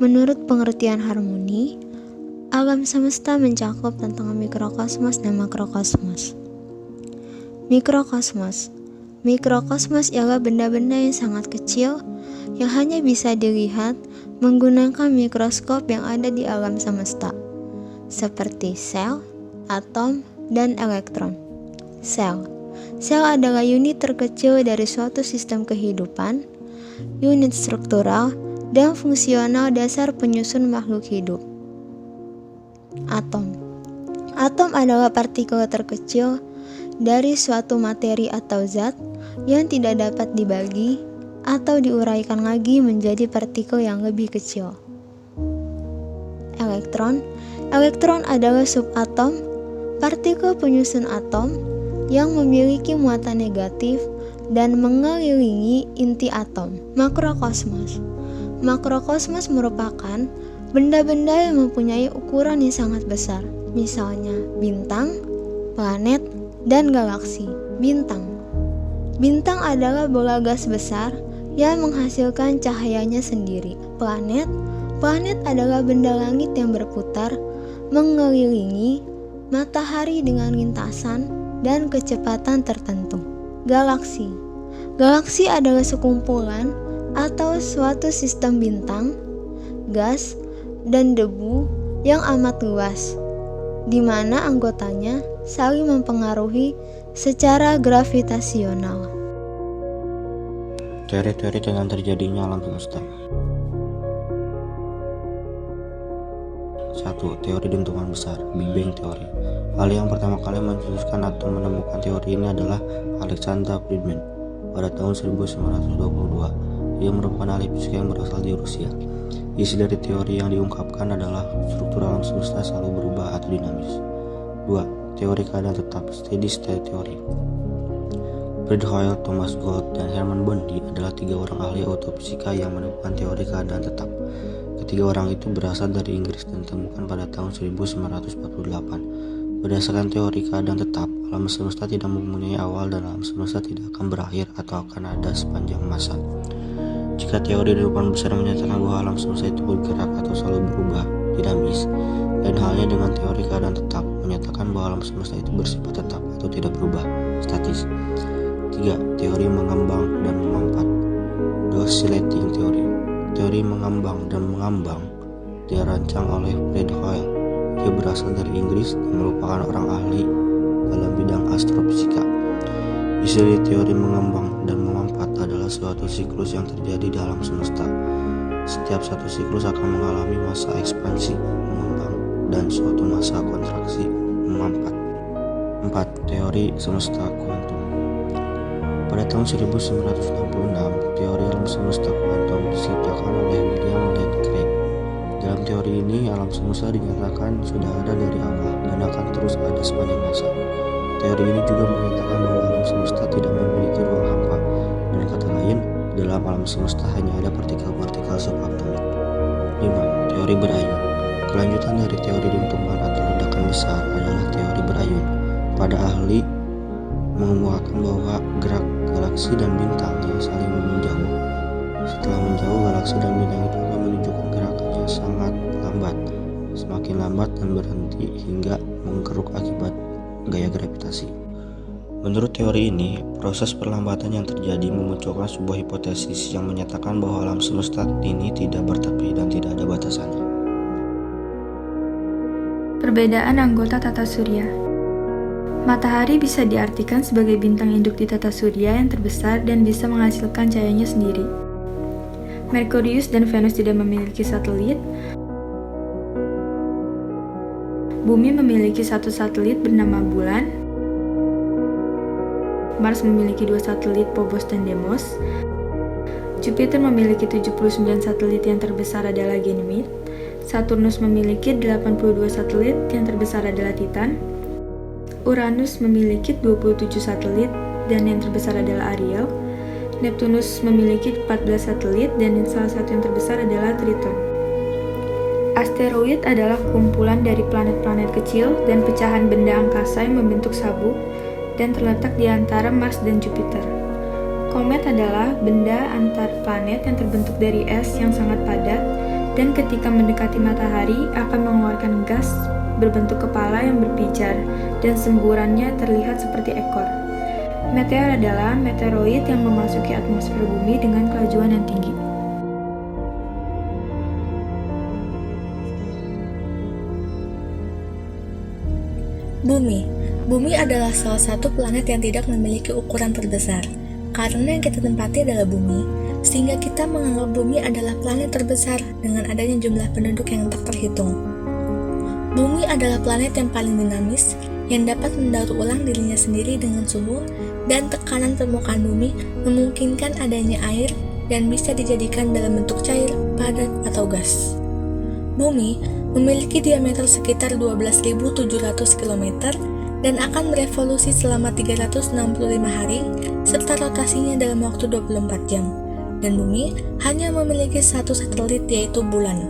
Menurut pengertian harmoni, alam semesta mencakup tentang mikrokosmos dan makrokosmos. Mikrokosmos ialah benda-benda yang sangat kecil yang hanya bisa dilihat menggunakan mikroskop yang ada di alam semesta, seperti sel, atom, dan elektron. Sel adalah unit terkecil dari suatu sistem kehidupan, unit struktural dan fungsional dasar penyusun makhluk hidup. Atom adalah partikel terkecil dari suatu materi atau zat yang tidak dapat dibagi atau diuraikan lagi menjadi partikel yang lebih kecil. Elektron adalah subatom, partikel penyusun atom yang memiliki muatan negatif dan mengelilingi inti atom. Makrokosmos merupakan benda-benda yang mempunyai ukuran yang sangat besar, misalnya bintang, planet, dan galaksi. Bintang adalah bola gas besar yang menghasilkan cahayanya sendiri. Planet adalah benda langit yang berputar mengelilingi matahari dengan lintasan dan kecepatan tertentu. Galaksi adalah sekumpulan atau suatu sistem bintang, gas, dan debu yang amat luas, di mana anggotanya saling mempengaruhi secara gravitasional. Teori-teori tentang terjadinya alam semesta. 1. Teori dentuman besar, Big Bang Theory. Hal yang pertama kali mencetuskan atau menemukan teori ini adalah Alexander Friedman pada tahun 1922. Dia merupakan ahli fisika yang berasal di Rusia. Isi dari teori yang diungkapkan adalah struktur alam semesta selalu berubah atau dinamis. 2. Teori keadaan tetap, Steady State Theory. Fred Hoyle, Thomas Gold, dan Hermann Bondi adalah 3 orang ahli autofisika yang menemukan teori keadaan tetap. Ketiga orang itu berasal dari Inggris dan ditemukan pada tahun 1948. Berdasarkan teori keadaan tetap, alam semesta tidak mempunyai awal dan alam semesta tidak akan berakhir atau akan ada sepanjang masa. Jika teori dentuman besar menyatakan bahwa alam semesta itu bergerak atau selalu berubah, dinamis, lain halnya dengan teori keadaan tetap menyatakan bahwa alam semesta itu bersifat tetap atau tidak berubah, statis. 3. Teori mengambang dan mengambang, Oscillating Theory. Teori mengambang dan mengambang dirancang oleh Fred Hoyle. Dia berasal dari Inggris dan merupakan orang ahli dalam bidang astrofisika. Isi dari teori mengambang dan mengangkat adalah suatu siklus yang terjadi di alam semesta. Setiap satu siklus akan mengalami masa ekspansi mengembang dan suatu masa kontraksi mengangkat. 4. Teori semesta kuantum. Pada tahun 1966, teori alam semesta kuantum diciptakan oleh William Lane Craig. Dalam teori ini, alam semesta dinyatakan sudah ada dari awal dan akan terus ada sepanjang masa. Teori ini juga menyatakan bahwa alam semesta tidak memiliki ruang hampa. Dengan kata lain, dalam alam semesta hanya ada partikel-partikel subatomik. 5. Teori berayun. Kelanjutan dari teori dentuman atau ledakan besar adalah teori berayun. Pada ahli mengemukakan bahwa gerak galaksi dan bintang yang saling menjauh. Setelah menjauh, galaksi dan bintang itu akan menunjukkan gerakannya sangat lambat, semakin lambat dan berhenti hingga mengkeruk akibat gaya gravitasi. Menurut teori ini, proses perlambatan yang terjadi memunculkan sebuah hipotesis yang menyatakan bahwa alam semesta ini tidak bertepi dan tidak ada batasannya. Perbedaan anggota tata surya. Matahari bisa diartikan sebagai bintang induk di tata surya yang terbesar dan bisa menghasilkan cahayanya sendiri. Merkurius dan Venus tidak memiliki satelit. Bumi memiliki satu satelit bernama Bulan. Mars memiliki 2 satelit, Phobos dan Deimos. Jupiter memiliki 79 satelit, yang terbesar adalah Ganymede. Saturnus memiliki 82 satelit, yang terbesar adalah Titan. Uranus memiliki 27 satelit dan yang terbesar adalah Ariel. Neptunus memiliki 14 satelit dan salah satu yang terbesar adalah Triton. Asteroid adalah kumpulan dari planet-planet kecil dan pecahan benda angkasa yang membentuk sabuk dan terletak di antara Mars dan Jupiter. Komet adalah benda antar planet yang terbentuk dari es yang sangat padat dan ketika mendekati matahari akan mengeluarkan gas berbentuk kepala yang berpijar dan semburannya terlihat seperti ekor. Meteor adalah meteoroid yang memasuki atmosfer bumi dengan kelajuan yang tinggi. Bumi adalah salah satu planet yang tidak memiliki ukuran terbesar. Karena yang kita tempati adalah bumi, sehingga kita menganggap bumi adalah planet terbesar dengan adanya jumlah penduduk yang tak terhitung. Bumi adalah planet yang paling dinamis, yang dapat mendaur ulang dirinya sendiri dengan suhu dan tekanan permukaan bumi memungkinkan adanya air dan bisa dijadikan dalam bentuk cair, padat, atau gas. Bumi memiliki diameter sekitar 12.700 km dan akan berevolusi selama 365 hari serta rotasinya dalam waktu 24 jam. Dan bumi hanya memiliki satu satelit yaitu bulan.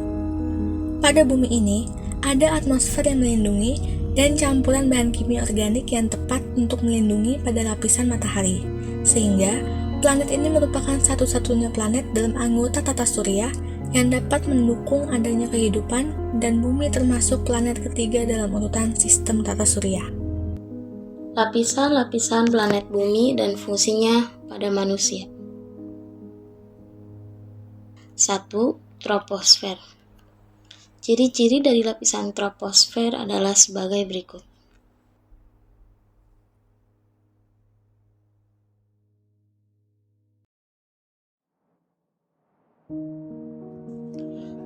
Pada bumi ini, ada atmosfer yang melindungi dan campuran bahan kimia organik yang tepat untuk melindungi pada lapisan matahari. Sehingga, planet ini merupakan satu-satunya planet dalam anggota tata surya yang dapat mendukung adanya kehidupan dan bumi termasuk planet ketiga dalam urutan sistem tata surya. Lapisan-lapisan planet bumi dan fungsinya pada manusia. 1. Troposfer. Ciri-ciri dari lapisan troposfer adalah sebagai berikut.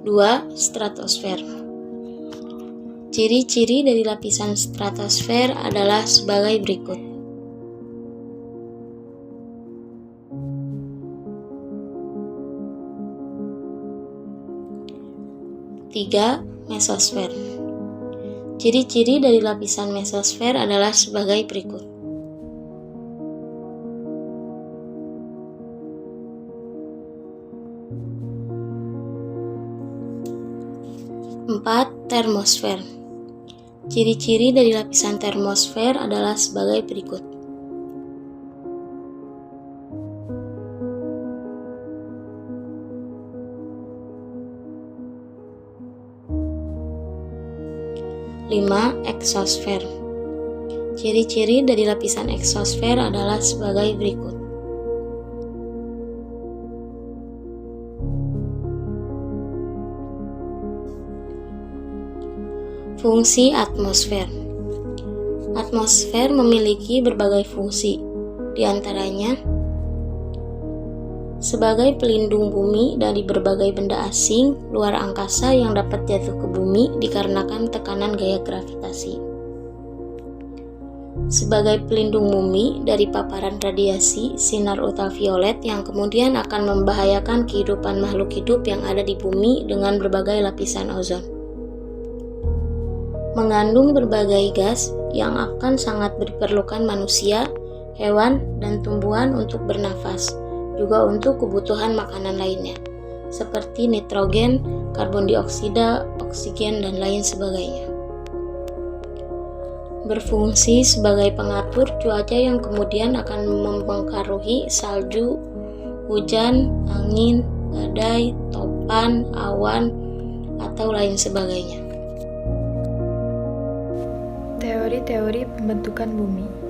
Dua, stratosfer. Ciri-ciri dari lapisan stratosfer adalah sebagai berikut. 3. Mesosfer. Ciri-ciri dari lapisan mesosfer adalah sebagai berikut. 4. Termosfer. Ciri-ciri dari lapisan termosfer adalah sebagai berikut. 5. Eksosfer. Ciri-ciri dari lapisan eksosfer adalah sebagai berikut. Fungsi atmosfer. Atmosfer memiliki berbagai fungsi, di antaranya sebagai pelindung bumi dari berbagai benda asing luar angkasa yang dapat jatuh ke bumi dikarenakan tekanan gaya gravitasi. Sebagai pelindung bumi dari paparan radiasi sinar ultraviolet yang kemudian akan membahayakan kehidupan makhluk hidup yang ada di bumi dengan berbagai lapisan ozon. Mengandung berbagai gas yang akan sangat diperlukan manusia, hewan, dan tumbuhan untuk bernafas, juga untuk kebutuhan makanan lainnya, seperti nitrogen, karbon dioksida, oksigen, dan lain sebagainya. Berfungsi sebagai pengatur cuaca yang kemudian akan mempengaruhi salju, hujan, angin, badai, topan, awan, atau lain sebagainya. Teori-teori pembentukan bumi.